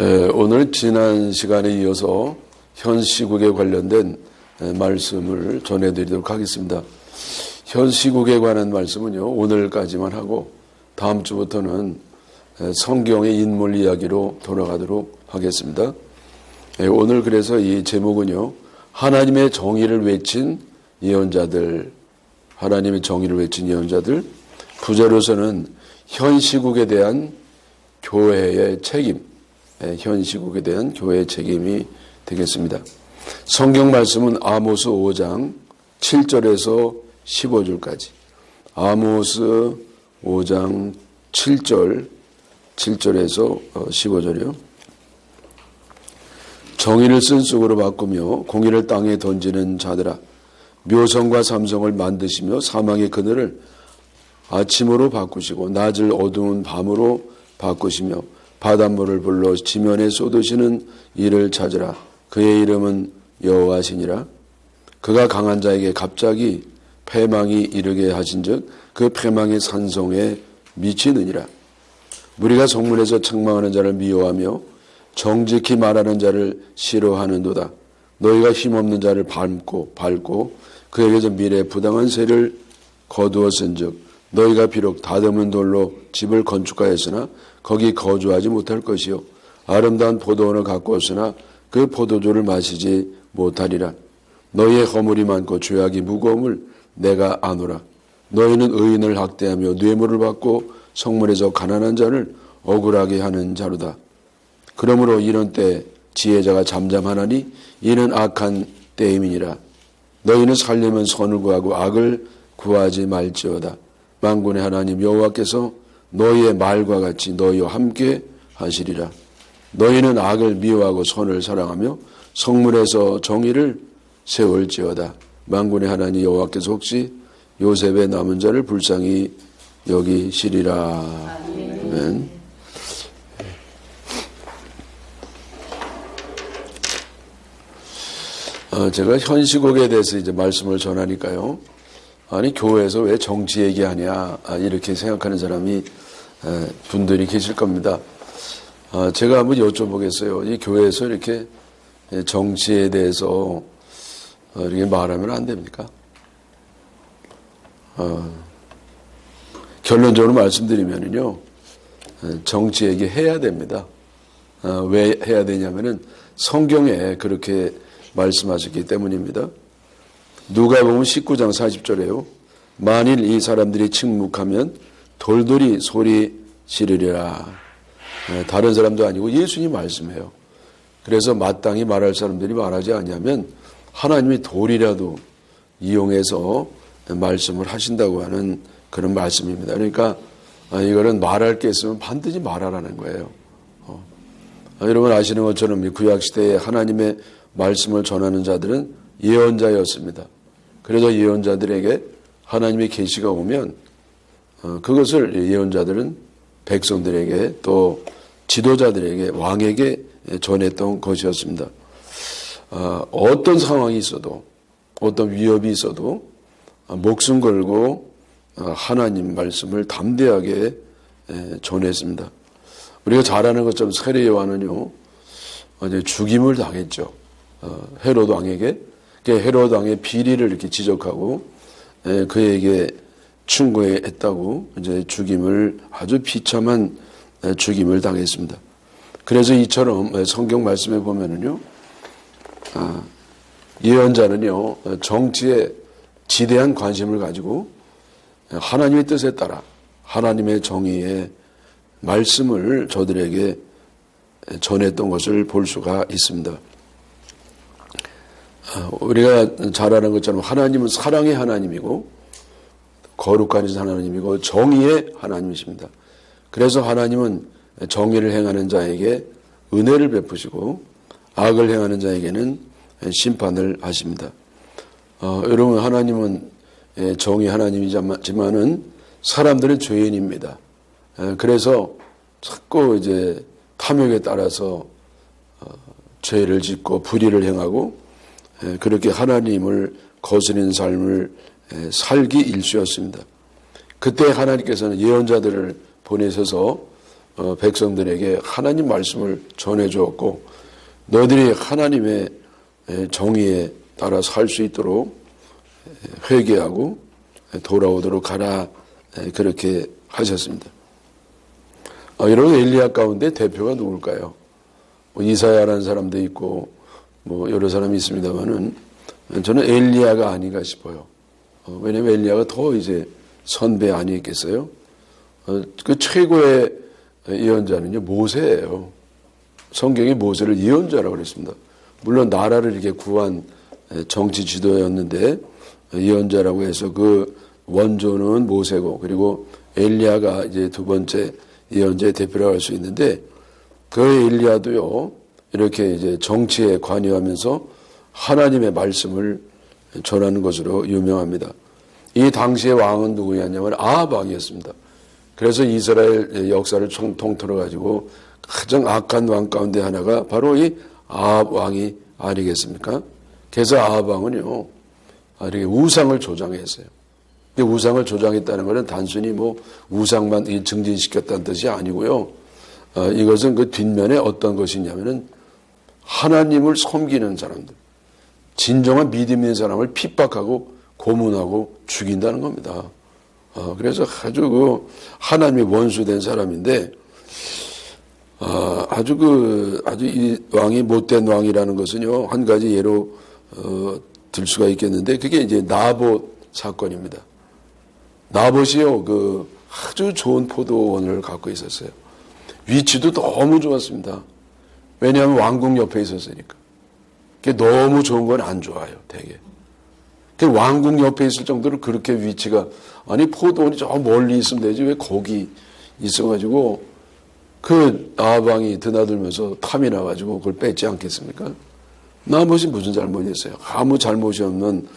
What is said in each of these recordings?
오늘 지난 시간에 이어서 현 시국에 관련된 말씀을 전해드리도록 하겠습니다. 현 시국에 관한 말씀은요, 오늘까지만 하고 다음 주부터는 성경의 인물 이야기로 돌아가도록 하겠습니다. 오늘 그래서 이 제목은요, 하나님의 정의를 외친 예언자들, 하나님의 정의를 외친 예언자들, 부제로서는 현 시국에 대한 교회의 책임, 현 시국에 대한 교회의 책임이 되겠습니다. 성경 말씀은 아모스 5장 7절에서 15절까지. 아모스 5장 7절에서 15절이요. 정의를 쓴쑥으로 바꾸며 공의를 땅에 던지는 자들아, 묘성과 삼성을 만드시며 사망의 그늘을 아침으로 바꾸시고 낮을 어두운 밤으로 바꾸시며 바닷물을 불러 지면에 쏟으시는 이를 찾으라. 그의 이름은 여호와시니라. 그가 강한 자에게 갑자기 패망이 이르게 하신즉 그 패망의 산성에 미치느니라. 무리가 성문에서 책망하는 자를 미워하며 정직히 말하는 자를 싫어하는도다. 너희가 힘없는 자를 밟고 그에게서 미래의 부당한 세를 거두었은즉 너희가 비록 다듬은 돌로 집을 건축하였으나 거기 거주하지 못할 것이요 아름다운 포도원을 가꾸었으나 그 포도주를 마시지 못하리라. 너희의 허물이 많고 죄악이 무거움을 내가 아노라. 너희는 의인을 학대하며 뇌물을 받고 성문에서 가난한 자를 억울하게 하는 자로다. 그러므로 이런 때 지혜자가 잠잠하나니 이는 악한 때임이니라. 너희는 살려면 선을 구하고 악을 구하지 말지어다. 만군의 하나님 여호와께서 너희의 말과 같이 너희와 함께 하시리라. 너희는 악을 미워하고 선을 사랑하며 성문에서 정의를 세울지어다. 만군의 하나님 여호와께서 혹시 요셉의 남은 자를 불쌍히 여기시리라. 아멘. 제가 현 시국에 대해서 이제 말씀을 전하니까요. 아니, 교회에서 왜 정치 얘기하냐, 이렇게 생각하는 사람이 분들이 계실 겁니다. 제가 한번 여쭤보겠어요. 이 교회에서 이렇게 정치에 대해서 이렇게 말하면 안 됩니까? 결론적으로 말씀드리면요, 정치 얘기 해야 됩니다. 왜 해야 되냐면은 성경에 그렇게 말씀하셨기 때문입니다. 누가복음 19장 40절에요. 만일 이 사람들이 침묵하면 돌들이 소리 지르리라. 다른 사람도 아니고 예수님 말씀해요. 그래서 마땅히 말할 사람들이 말하지 않냐면 하나님이 돌이라도 이용해서 말씀을 하신다고 하는 그런 말씀입니다. 그러니까 이거는 말할 게 있으면 반드시 말하라는 거예요. 여러분 아시는 것처럼 구약시대에 하나님의 말씀을 전하는 자들은 예언자였습니다. 그래서 예언자들에게 하나님의 계시가 오면 그것을 예언자들은 백성들에게 또 지도자들에게 왕에게 전했던 것이었습니다. 어떤 상황이 있어도 어떤 위협이 있어도 목숨 걸고 하나님 말씀을 담대하게 전했습니다. 우리가 잘 아는 것처럼 세례 요한은요 죽임을 당했죠. 헤롯 왕에게. 헤롯 왕의 비리를 이렇게 지적하고 그에게 충고했다고 이제 죽임을 아주 비참한 죽임을 당했습니다. 그래서 이처럼 성경 말씀에 보면은요 예언자는요 정치에 지대한 관심을 가지고 하나님의 뜻에 따라 하나님의 정의의 말씀을 저들에게 전했던 것을 볼 수가 있습니다. 우리가 잘 아는 것처럼 하나님은 사랑의 하나님이고 거룩한 하나님이고 정의의 하나님이십니다. 그래서 하나님은 정의를 행하는 자에게 은혜를 베푸시고 악을 행하는 자에게는 심판을 하십니다. 여러분 하나님은 정의 하나님이지만은 사람들은 죄인입니다. 그래서 자꾸 이제 탐욕에 따라서 죄를 짓고 불의를 행하고 그렇게 하나님을 거스르는 삶을 살기 일쑤였습니다. 그때 하나님께서는 예언자들을 보내셔서 백성들에게 하나님 말씀을 전해주었고 너희들이 하나님의 정의에 따라 살 수 있도록 회개하고 돌아오도록 하라 그렇게 하셨습니다. 여러분 엘리야 가운데 대표가 누굴까요? 이사야라는 사람도 있고 여러 사람이 있습니다만은 저는 엘리야가 아닌가 싶어요. 왜냐하면 엘리야가 더 이제 선배 아니겠어요? 그 최고의 예언자는요 모세예요. 성경이 모세를 예언자라고 그랬습니다. 물론 나라를 이렇게 구한 정치 지도였는데 예언자라고 해서 그 원조는 모세고 그리고 엘리야가 이제 두 번째 예언자의 대표라고 할 수 있는데 그 엘리야도요 이렇게 이제 정치에 관여하면서 하나님의 말씀을 전하는 것으로 유명합니다. 이 당시의 왕은 누구였냐면 아합 왕이었습니다. 그래서 이스라엘 역사를 통틀어 가지고 가장 악한 왕 가운데 하나가 바로 이 아합 왕이 아니겠습니까? 그래서 아합 왕은요 이렇게 우상을 조장했어요. 우상을 조장했다는 것은 단순히 우상만 증진시켰다는 뜻이 아니고요. 이것은 그 뒷면에 어떤 것이냐면은 하나님을 섬기는 사람들, 진정한 믿음 있는 사람을 핍박하고 고문하고 죽인다는 겁니다. 그래서 아주 하나님의 원수된 사람인데, 아주 이 왕이 못된 왕이라는 것은요, 한 가지 예로, 들 수가 있겠는데, 그게 이제 나봇 사건입니다. 나봇이요, 아주 좋은 포도원을 갖고 있었어요. 위치도 너무 좋았습니다. 왜냐하면 왕궁 옆에 있었으니까. 그게 너무 좋은 건 안 좋아요, 되게. 왕궁 옆에 있을 정도로 그렇게 위치가, 아니, 포도원이 저 멀리 있으면 되지, 왜 거기 있어가지고, 아합 왕이 드나들면서 탐이 나가지고 그걸 뺏지 않겠습니까? 나봇이 무슨 잘못이 있어요? 아무 잘못이 없는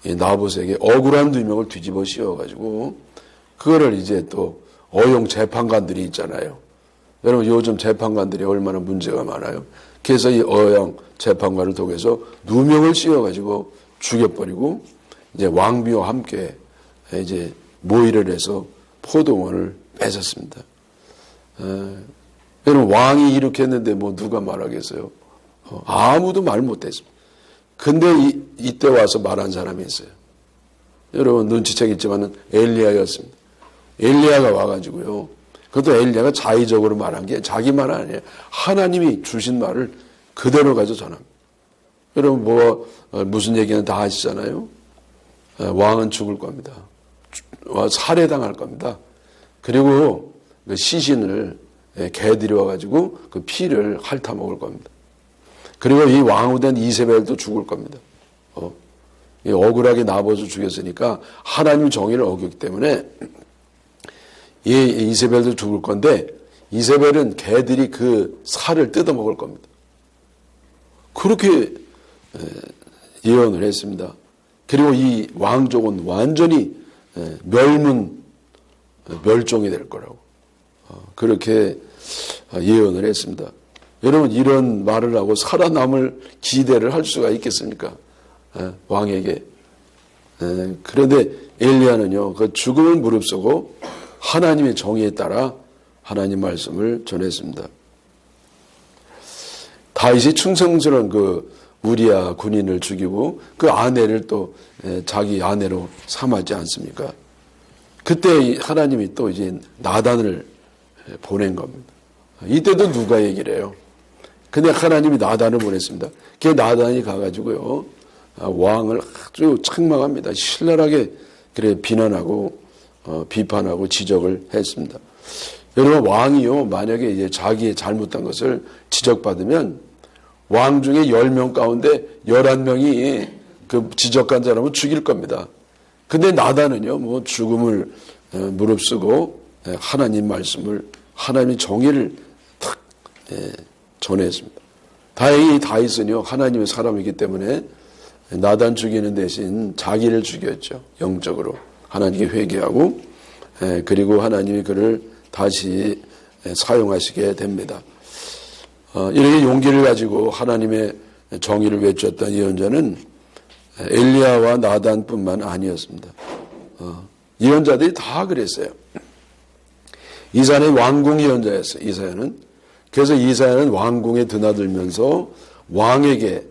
이 나봇에게 억울한 두 명을 뒤집어 씌워가지고, 그거를 이제 또 어용 재판관들이 있잖아요. 여러분 요즘 재판관들이 얼마나 문제가 많아요. 그래서 이 어용 재판관을 통해서 누명을 씌워가지고 죽여버리고 이제 왕비와 함께 이제 모의를 해서 포도원을 뺏었습니다. 여러분 왕이 이렇게 했는데 누가 말하겠어요? 아무도 말 못했습니다. 근데 이때 와서 말한 사람이 있어요. 여러분 눈치채 있지만은 엘리야였습니다. 엘리야가 와가지고요. 그것도 엘리야가 자의적으로 말한 게 자기 말 아니에요. 하나님이 주신 말을 그대로 가지고 전합니다. 여러분 무슨 얘기는 다 아시잖아요. 왕은 죽을 겁니다. 살해당할 겁니다. 그리고 그 시신을 개들이 와가지고 그 피를 핥아 먹을 겁니다. 그리고 이 왕후 된 이세벨도 죽을 겁니다. 억울하게 나봇을 죽였으니까 하나님 정의를 어겼기 때문에 이 이세벨도 죽을 건데 이세벨은 개들이 그 살을 뜯어 먹을 겁니다. 그렇게 예언을 했습니다. 그리고 이 왕족은 완전히 멸종이 될 거라고 그렇게 예언을 했습니다. 여러분 이런 말을 하고 살아남을 기대를 할 수가 있겠습니까? 왕에게. 그런데 엘리야는요 그 죽음을 무릅쓰고 하나님의 정의에 따라 하나님 말씀을 전했습니다. 다윗이 충성스러운 우리야 군인을 죽이고 그 아내를 또 자기 아내로 삼았지 않습니까? 그때 하나님이 또 이제 나단을 보낸 겁니다. 이때도 누가 얘기를 해요? 근데 하나님이 나단을 보냈습니다. 그 나단이 가가지고요 왕을 아주 책망합니다. 신랄하게 그래 비난하고 비판하고 지적을 했습니다. 여러분 왕이요 만약에 이제 자기의 잘못한 것을 지적받으면 왕 중에 10명 가운데 11명이 그 지적한 사람을 죽일 겁니다. 근데 나단은요 죽음을 무릅쓰고 하나님 말씀을 하나님의 정의를 탁 전했습니다. 다행히 다윗은요 하나님의 사람이기 때문에 나단 죽이는 대신 자기를 죽였죠. 영적으로 하나님께 회개하고 그리고 하나님이 그를 다시 사용하시게 됩니다. 이렇게 용기를 가지고 하나님의 정의를 외쳤던 예언자는 엘리야와 나단뿐만 아니었습니다. 예언자들이 다 그랬어요. 이사야는 왕궁 예언자였어요. 이사야는. 그래서 이사야는 왕궁에 드나들면서 왕에게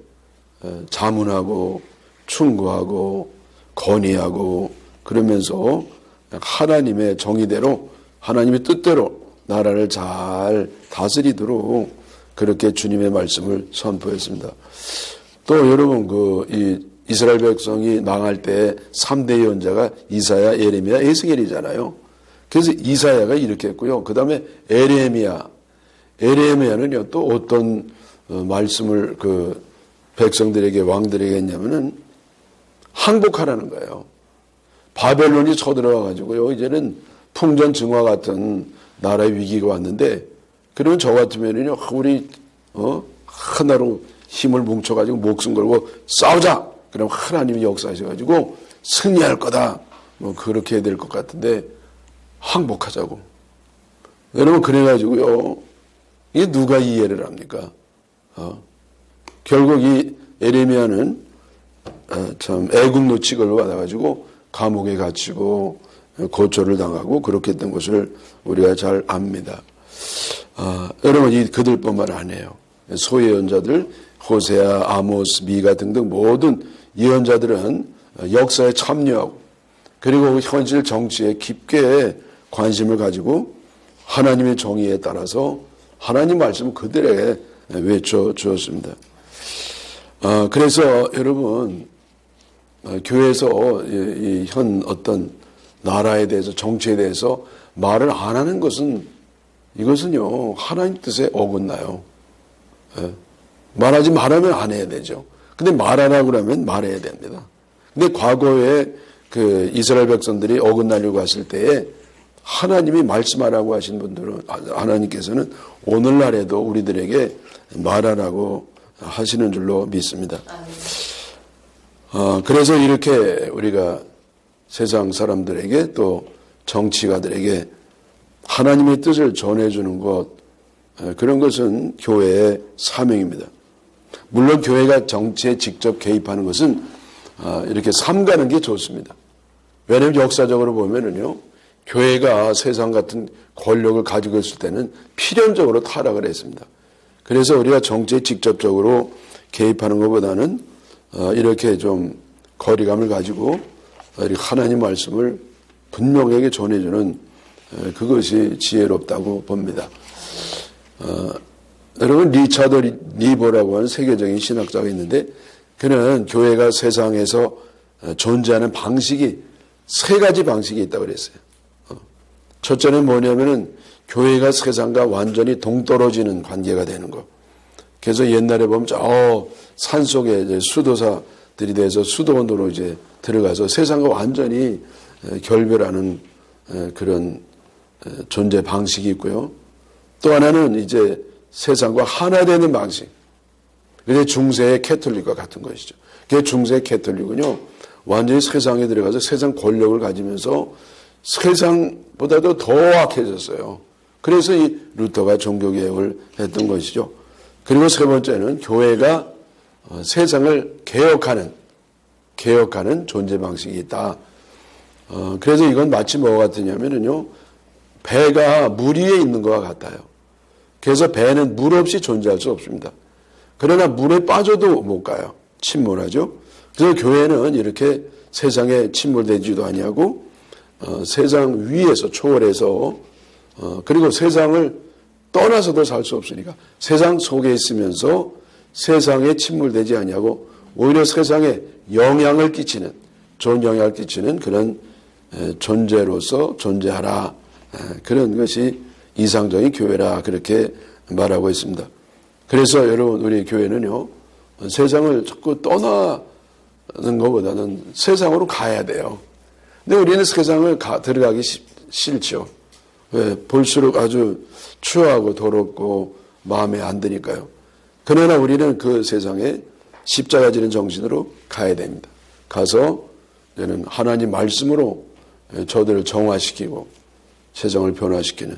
자문하고 충고하고 건의하고 그러면서 하나님의 정의대로 하나님의 뜻대로 나라를 잘 다스리도록 그렇게 주님의 말씀을 선포했습니다. 또 여러분 이 이스라엘 백성이 망할 때 3대 예언자가 이사야, 예레미야, 에스겔이잖아요. 그래서 이사야가 이렇게 했고요. 그 다음에 에레미야는요 또 어떤 말씀을 백성들에게 왕들에게 했냐면은 항복하라는 거예요. 바벨론이 쳐들어와 가지고요 이제는 풍전증화 같은 나라의 위기가 왔는데 그러면 저 같으면은요 우리 하나로 힘을 뭉쳐가지고 목숨 걸고 싸우자. 그럼 하나님이 역사하셔가지고 승리할 거다. 그렇게 해야 될 것 같은데 항복하자고. 여러분 그래가지고요 이게 누가 이해를 합니까? 결국 이 에레미야는 참 애국 노치걸로 받아가지고 감옥에 갇히고 고초를 당하고 그렇게 했던 것을 우리가 잘 압니다. 여러분 이 그들뿐만 아니에요. 소예언자들 호세아, 아모스, 미가 등등 모든 예언자들은 역사에 참여하고 그리고 현실 정치에 깊게 관심을 가지고 하나님의 정의에 따라서 하나님 말씀을 그들에게 외쳐 주었습니다. 그래서 여러분 교회에서 이 현 어떤 나라에 대해서 정치에 대해서 말을 안 하는 것은 이것은요 하나님 뜻에 어긋나요. 말하지 말하면 안 해야 되죠. 근데 말하라고 그러면 말해야 됩니다. 근데 과거에 이스라엘 백성들이 어긋나려고 했을 때에 하나님이 말씀하라고 하신 분들은 하나님께서는 오늘날에도 우리들에게 말하라고 하시는 줄로 믿습니다. 그래서 이렇게 우리가 세상 사람들에게 또 정치가들에게 하나님의 뜻을 전해주는 것 그런 것은 교회의 사명입니다. 물론 교회가 정치에 직접 개입하는 것은 이렇게 삼가는 게 좋습니다. 왜냐하면 역사적으로 보면은요 교회가 세상 같은 권력을 가지고 있을 때는 필연적으로 타락을 했습니다. 그래서 우리가 정치에 직접적으로 개입하는 것보다는 이렇게 좀 거리감을 가지고 하나님 말씀을 분명하게 전해주는 그것이 지혜롭다고 봅니다. 여러분 리차드 리보라고 하는 세계적인 신학자가 있는데 그는 교회가 세상에서 존재하는 방식이 세 가지 방식이 있다고 그랬어요. 첫째는 뭐냐면은 교회가 세상과 완전히 동떨어지는 관계가 되는 거. 그래서 옛날에 보면 산속에 이제 수도사들이 돼서 수도원으로 이제 들어가서 세상과 완전히 결별하는 그런 존재 방식이 있고요. 또 하나는 이제 세상과 하나 되는 방식. 그게 중세의 캐톨릭과 같은 것이죠. 그게 중세의 캐톨릭은요, 완전히 세상에 들어가서 세상 권력을 가지면서 세상보다도 더 악해졌어요. 그래서 이 루터가 종교개혁을 했던 것이죠. 그리고 세 번째는 교회가 세상을 개혁하는 존재 방식이 있다. 그래서 이건 마치 뭐가 같으냐면요, 배가 물 위에 있는 것과 같아요. 그래서 배는 물 없이 존재할 수 없습니다. 그러나 물에 빠져도 못 가요. 침몰하죠. 그래서 교회는 이렇게 세상에 침몰되지도 아니하고 세상 위에서 초월해서 그리고 세상을 떠나서도 살 수 없으니까 세상 속에 있으면서 세상에 침몰되지 아니하고 오히려 세상에 영향을 끼치는 좋은 영향을 끼치는 그런 존재로서 존재하라. 그런 것이 이상적인 교회라 그렇게 말하고 있습니다. 그래서 여러분 우리 교회는요 세상을 자꾸 떠나는 것보다는 세상으로 가야 돼요. 근데 우리는 세상을 들어가기 싫죠. 왜? 볼수록 아주 추하고 더럽고 마음에 안 드니까요. 그러나 우리는 그 세상에 십자가 지는 정신으로 가야 됩니다. 가서 저는 하나님 말씀으로 저들을 정화시키고 세상을 변화시키는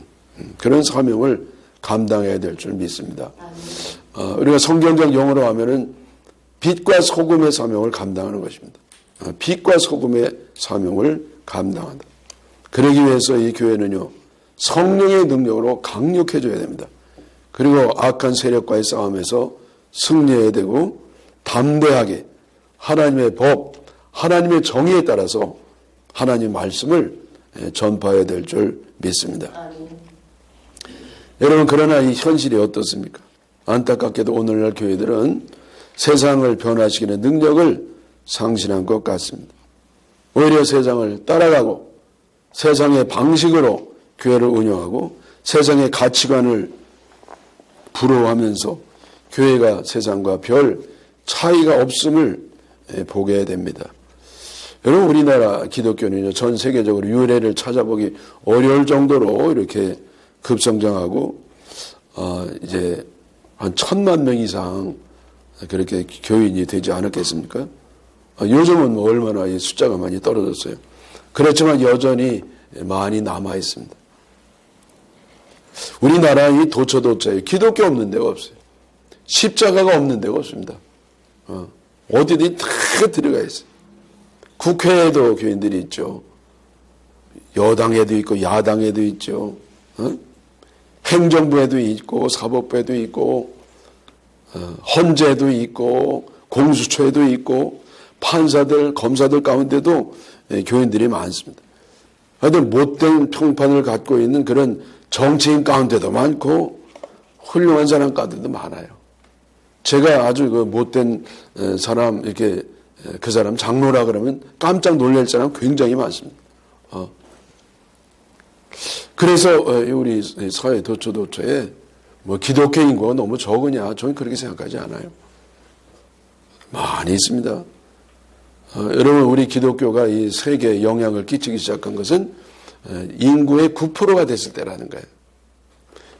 그런 사명을 감당해야 될 줄 믿습니다. 우리가 성경적 용어로 하면은 빛과 소금의 사명을 감당하는 것입니다. 빛과 소금의 사명을 감당한다. 그러기 위해서 이 교회는요, 성령의 능력으로 강력해져야 됩니다. 그리고 악한 세력과의 싸움에서 승리해야 되고 담대하게 하나님의 법, 하나님의 정의에 따라서 하나님의 말씀을 전파해야 될 줄 믿습니다. 여러분, 그러나 이 현실이 어떻습니까? 안타깝게도 오늘날 교회들은 세상을 변화시키는 능력을 상실한 것 같습니다. 오히려 세상을 따라가고 세상의 방식으로 교회를 운영하고 세상의 가치관을 부러워하면서 교회가 세상과 별 차이가 없음을 보게 됩니다. 여러분, 우리나라 기독교는요, 전 세계적으로 유래를 찾아보기 어려울 정도로 이렇게 급성장하고 이제 한 1,000만 명 이상 그렇게 교인이 되지 않았겠습니까? 요즘은 뭐 얼마나 이 숫자가 많이 떨어졌어요. 그렇지만 여전히 많이 남아 있습니다. 우리나라 이 도처도처에 기독교 없는 데가 없어요. 십자가가 없는 데가 없습니다. 어디든 다 들어가 있어요. 국회에도 교인들이 있죠. 여당에도 있고 야당에도 있죠. 행정부에도 있고 사법부에도 있고 헌재도 있고 공수처에도 있고 판사들, 검사들 가운데도 교인들이 많습니다. 아주 못된 평판을 갖고 있는 그런 정치인 가운데도 많고 훌륭한 사람 가운데도 많아요. 제가 아주 그 못된 사람, 이렇게 그 사람 장로라 그러면 깜짝 놀랄 사람 굉장히 많습니다. 그래서 우리 사회 도처도처에 뭐 기독교 인구가 너무 적으냐, 저는 그렇게 생각하지 않아요. 많이 있습니다. 여러분, 우리 기독교가 이 세계에 영향을 끼치기 시작한 것은 인구의 9%가 됐을 때라는 거예요.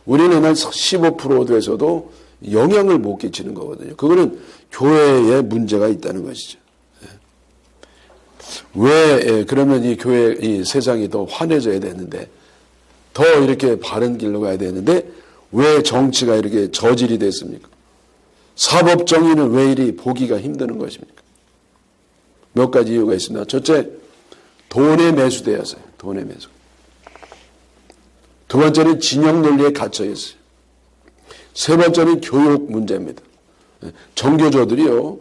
우리는 한 15% 돼서도 영향을 못 끼치는 거거든요. 그거는 교회에 문제가 있다는 것이죠. 왜 그러면 이 교회, 이 세상이 더 환해져야 되는데, 더 이렇게 바른 길로 가야 되는데 왜 정치가 이렇게 저질이 됐습니까? 사법 정의는 왜 이리 보기가 힘드는 것입니까? 몇 가지 이유가 있습니다. 첫째, 돈에 매수되어서요. 돈에 매수. 두 번째는 진영 논리에 갇혀 있어요. 세 번째는 교육 문제입니다. 정교조들이요,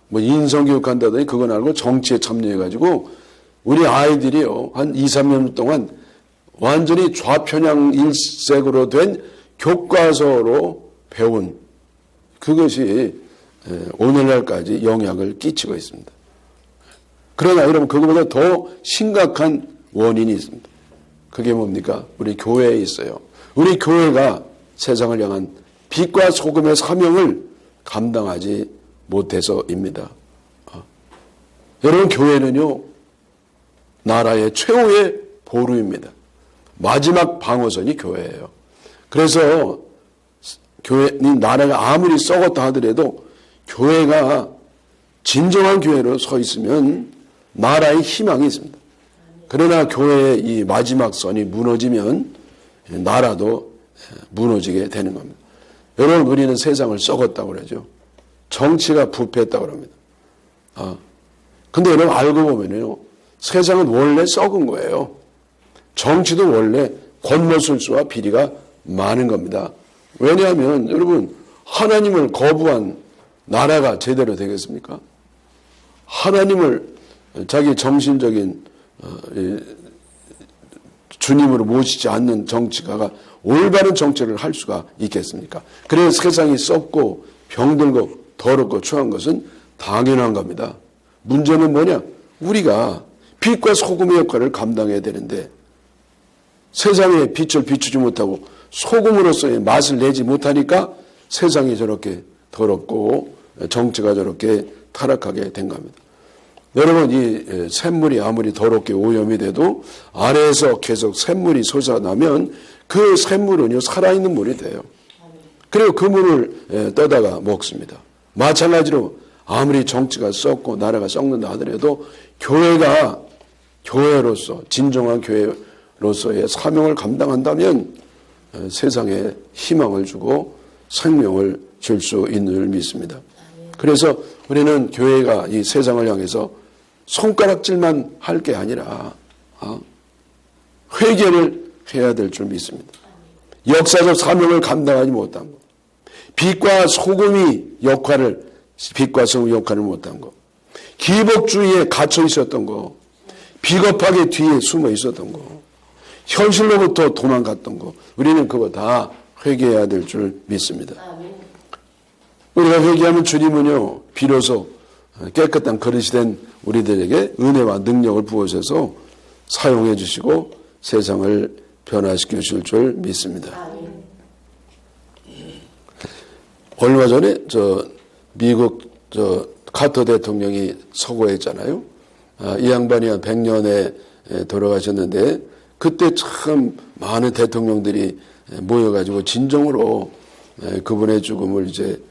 뭐 인성교육 한다더니 그건 알고 정치에 참여해가지고 우리 아이들이요, 한 2, 3년 동안 완전히 좌편향 일색으로 된 교과서로 배운 그것이 오늘날까지 영향을 끼치고 있습니다. 그러나 여러분, 그것보다 더 심각한 원인이 있습니다. 그게 뭡니까? 우리 교회에 있어요. 우리 교회가 세상을 향한 빛과 소금의 사명을 감당하지 못해서입니다. 여러분, 교회는요, 나라의 최후의 보루입니다. 마지막 방어선이 교회예요. 그래서 나라가 아무리 썩었다 하더라도 교회가 진정한 교회로 서 있으면 나라의 희망이 있습니다. 그러나 교회의 이 마지막 선이 무너지면 나라도 무너지게 되는 겁니다. 여러분, 우리는 세상을 썩었다고 그러죠. 정치가 부패했다고 합니다. 근데 여러분, 알고 보면요, 세상은 원래 썩은 거예요. 정치도 원래 권모술수와 비리가 많은 겁니다. 왜냐하면 여러분, 하나님을 거부한 나라가 제대로 되겠습니까? 하나님을 자기 정신적인 주님으로 모시지 않는 정치가가 올바른 정치를 할 수가 있겠습니까? 그래서 세상이 썩고 병들고 더럽고 추한 것은 당연한 겁니다. 문제는 뭐냐? 우리가 빛과 소금의 역할을 감당해야 되는데 세상에 빛을 비추지 못하고 소금으로서의 맛을 내지 못하니까 세상이 저렇게 더럽고 정치가 저렇게 타락하게 된 겁니다. 여러분, 이 샘물이 아무리 더럽게 오염이 돼도 아래에서 계속 샘물이 솟아나면 그 샘물은요, 살아있는 물이 돼요. 그리고 그 물을 떠다가 먹습니다. 마찬가지로 아무리 정치가 썩고 나라가 썩는다 하더라도 교회가 교회로서, 진정한 교회로서의 사명을 감당한다면 세상에 희망을 주고 생명을 줄 수 있는 줄 믿습니다. 그래서 우리는 교회가 이 세상을 향해서 손가락질만 할 게 아니라 회개를 해야 될 줄 믿습니다. 역사적 사명을 감당하지 못한 거. 빛과 소금의 역할을 못한 거. 기복주의에 갇혀 있었던 거. 비겁하게 뒤에 숨어 있었던 거. 현실로부터 도망갔던 거. 우리는 그거 다 회개해야 될 줄 믿습니다. 우리가 회개하면 주님은요, 비로소 깨끗한 그릇이 된 우리들에게 은혜와 능력을 부어셔서 사용해 주시고 세상을 변화시켜 주실 줄 믿습니다. 얼마 전에 미국 카터 대통령이 서거했잖아요. 이 양반이 한 100년에 돌아가셨는데 그때 참 많은 대통령들이 모여가지고 진정으로 그분의 죽음을 이제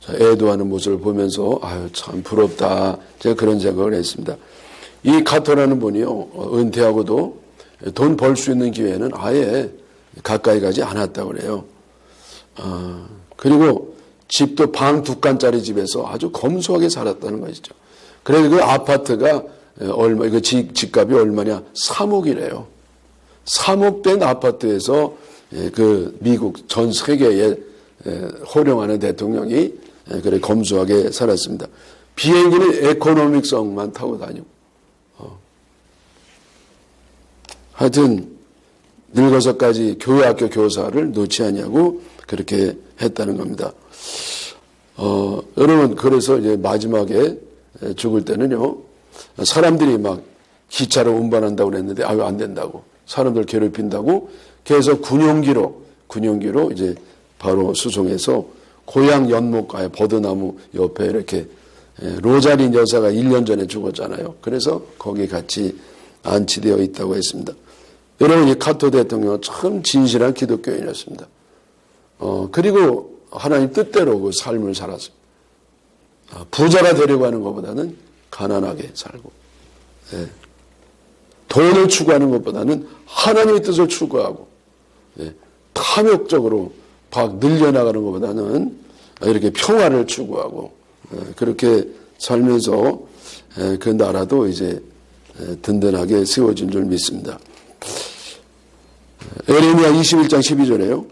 애도하는 모습을 보면서 아유 참 부럽다, 제가 그런 생각을 했습니다. 이 카터라는 분이요, 은퇴하고도 돈 벌 수 있는 기회는 아예 가까이 가지 않았다고 그래요. 그리고 집도 방 2칸짜리 집에서 아주 검소하게 살았다는 것이죠. 그래서 그 아파트가 그 집값이 얼마냐? 3억이래요. 3억 된 아파트에서 그 미국 전 세계에 호령하는 대통령이 그래 검소하게 살았습니다. 비행기는 에코노믹성만 타고 다니고. 하여튼 늙어서까지 교회학교 교사를 놓지 않냐고 그렇게 했다는 겁니다. 여러분, 그래서 이제 마지막에 죽을 때는요, 사람들이 막 기차로 운반한다고 그랬는데 아유 안 된다고, 사람들 괴롭힌다고 계속 군용기로 이제 바로 수송해서 고향 연못가에 버드나무 옆에 이렇게, 로자린 여사가 1년 전에 죽었잖아요. 그래서 거기 같이 안치되어 있다고 했습니다. 여러분, 이 카토 대통령은 참 진실한 기독교인이었습니다. 그리고 하나님 뜻대로 그 삶을 살았습니다. 부자가 되려고 하는 것보다는 가난하게 살고, 돈을 추구하는 것보다는 하나님의 뜻을 추구하고, 탐욕적으로 막 늘려나가는 것보다는 이렇게 평화를 추구하고, 그렇게 살면서 그 나라도 이제 든든하게 세워진 줄 믿습니다. 에레미야 21장 12절에요.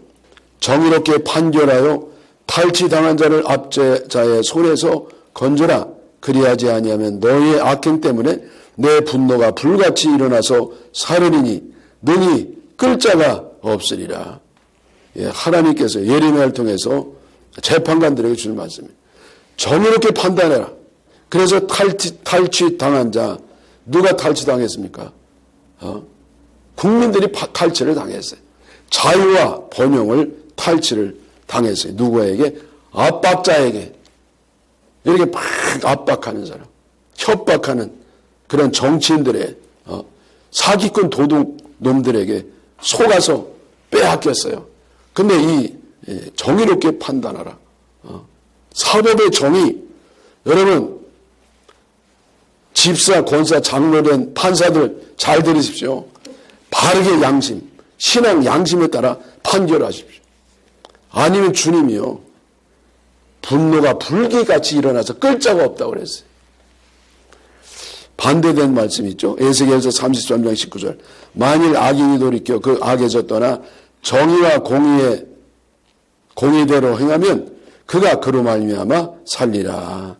정의롭게 판결하여 탈취당한 자를 압제자의 손에서 건져라. 그리하지 아니하면 너희의 악행 때문에 내 분노가 불같이 일어나서 사르리니 능히 끌 자가 없으리라. 하나님께서 예레미야를 통해서 재판관들에게 주는 말씀입니다. 정의롭게 판단해라. 그래서 탈취당한 자, 누가 탈취당했습니까? 국민들이 탈취를 당했어요. 자유와 번영을 탈취를 당했어요. 누구에게? 압박자에게. 이렇게 막 압박하는 사람, 협박하는 그런 정치인들의 사기꾼 도둑놈들에게 속아서 빼앗겼어요. 근데 이 정의롭게 판단하라. 사법의 정의, 여러분 집사, 권사, 장로된 판사들 잘 들으십시오. 바르게 양심, 신앙 양심에 따라 판결하십시오. 아니면 주님이요, 분노가 불기같이 일어나서 끌 자가 없다고 그랬어요. 반대된 말씀이 있죠. 에스겔서 33장 19절. 만일 악인이 돌이켜 그 악에서 떠나 정의와 공의대로 행하면 그가 그로 말미암아 살리라.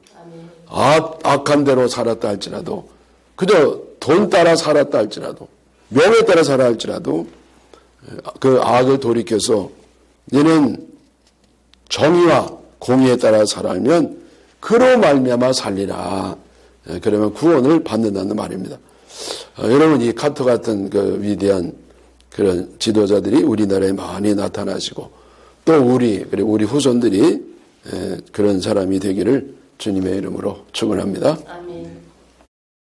악한 대로 살았다 할지라도, 그저 돈 따라 살았다 할지라도, 명에 따라 살아 할지라도 그 악을 돌이켜서 너는 정의와 공의에 따라 살아면 그로 말미암아 살리라. 그러면 구원을 받는다는 말입니다. 여러분, 이 카터 같은 그 위대한 그런 지도자들이 우리나라에 많이 나타나시고 또 그리고 우리 후손들이 그런 사람이 되기를 주님의 이름으로 축원합니다.